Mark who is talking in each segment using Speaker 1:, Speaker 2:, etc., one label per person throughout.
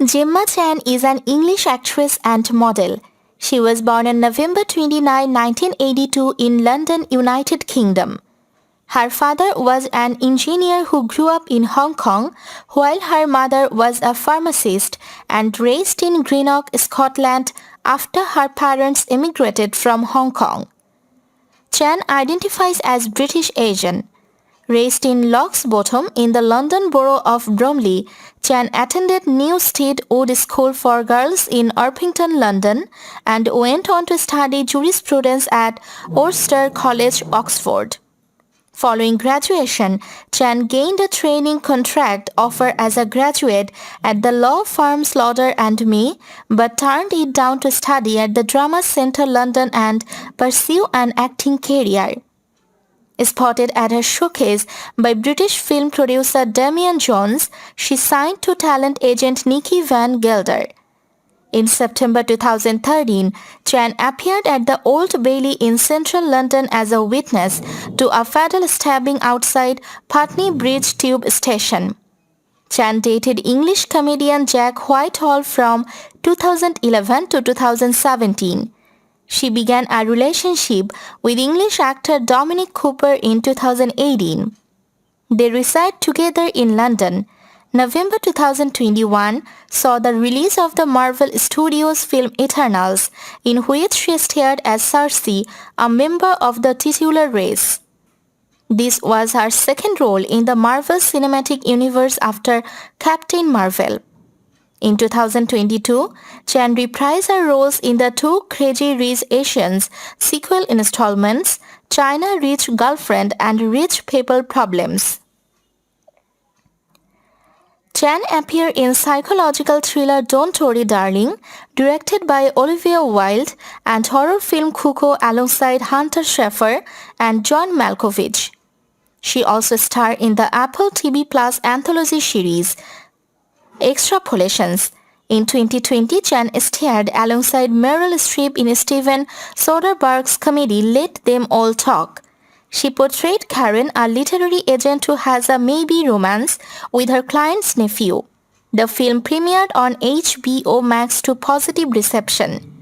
Speaker 1: Gemma Chan is an English actress and model. She was born on November 29, 1982 in London, United Kingdom. Her father was an engineer who grew up in Hong Kong, while her mother was a pharmacist and raised in Greenock, Scotland after her parents immigrated from Hong Kong. Chan identifies as British Asian. Raised in Lock's Bottom in the London Borough of Bromley, Chan attended Newstead Wood School for Girls in Orpington, London, and went on to study jurisprudence at Worcester College, Oxford. Following graduation, Chan gained a training contract offer as a graduate at the law firm Slaughter and May, but turned it down to study at the Drama Centre London and pursue an acting career. Spotted at a showcase by British film producer Damian Jones, she signed to talent agent Nikki Van Gelder. In September 2013, Chan appeared at the Old Bailey in central London as a witness to a fatal stabbing outside Putney Bridge Tube Station. Chan dated English comedian Jack Whitehall from 2011 to 2017. She began a relationship with English actor Dominic Cooper in 2018. They reside together in London. November 2021 saw the release of the Marvel Studios film Eternals, in which she starred as Cersei, a member of the titular race. This was her second role in the Marvel Cinematic Universe after Captain Marvel. In 2022, Chan reprised her roles in the two Crazy Rich Asians sequel installments, China Rich Girlfriend and Rich People Problems. Chan appeared in psychological thriller Don't Worry Darling, directed by Olivia Wilde, and horror film Cuckoo alongside Hunter Schafer and John Malkovich. She also starred in the Apple TV Plus anthology series Extrapolations. In 2020, Chan starred alongside Meryl Streep in Steven Soderbergh's comedy Let Them All Talk. She portrayed Karen, a literary agent who has a maybe romance with her client's nephew. The film premiered on HBO Max to positive reception.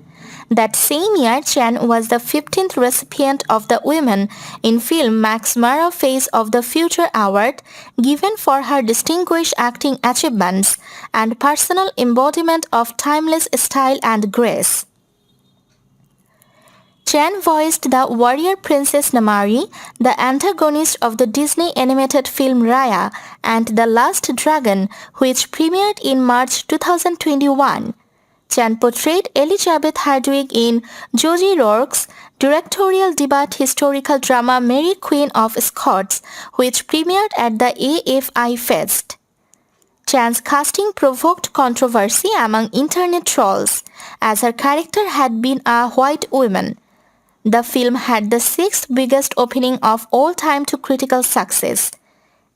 Speaker 1: That same year, Chan was the 15th recipient of the Women in Film Max Mara Face of the Future Award, given for her distinguished acting achievements and personal embodiment of timeless style and grace. Chan voiced the warrior princess Namari, the antagonist of the Disney animated film Raya and The Last Dragon, which premiered in March 2021. Chan portrayed Elizabeth Hardwick in Josie Rourke's directorial debut historical drama Mary Queen of Scots, which premiered at the AFI Fest. Chan's casting provoked controversy among internet trolls, as her character had been a white woman. The film had the sixth biggest opening of all time to critical success.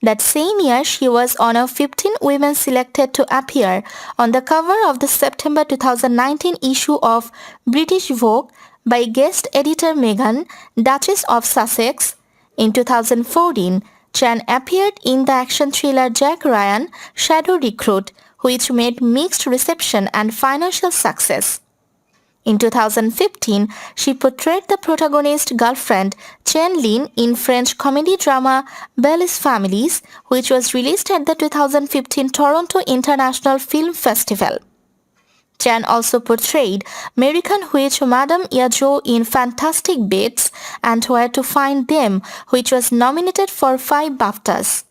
Speaker 1: That same year, she was one of 15 women selected to appear on the cover of the September 2019 issue of British Vogue by guest editor Meghan, Duchess of Sussex. In 2014, Chan appeared in the action thriller Jack Ryan, Shadow Recruit, which made mixed reception and financial success. In 2015, she portrayed the protagonist's girlfriend, Chen Lin, in French comedy drama Belles Families, which was released at the 2015 Toronto International Film Festival. Chan also portrayed American witch Madame Yajo in Fantastic Beasts and Where to Find Them, which was nominated for 5 BAFTAs.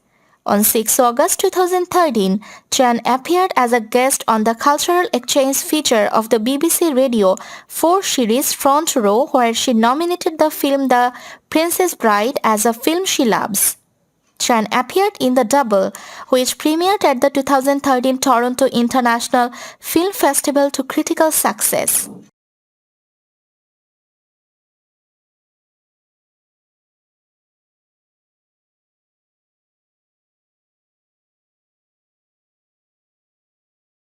Speaker 1: On 6 August 2013, Chan appeared as a guest on the cultural exchange feature of the BBC Radio 4 series Front Row, where she nominated the film The Princess Bride as a film she loves. Chan appeared in The Double, which premiered at the 2013 Toronto International Film Festival to critical success.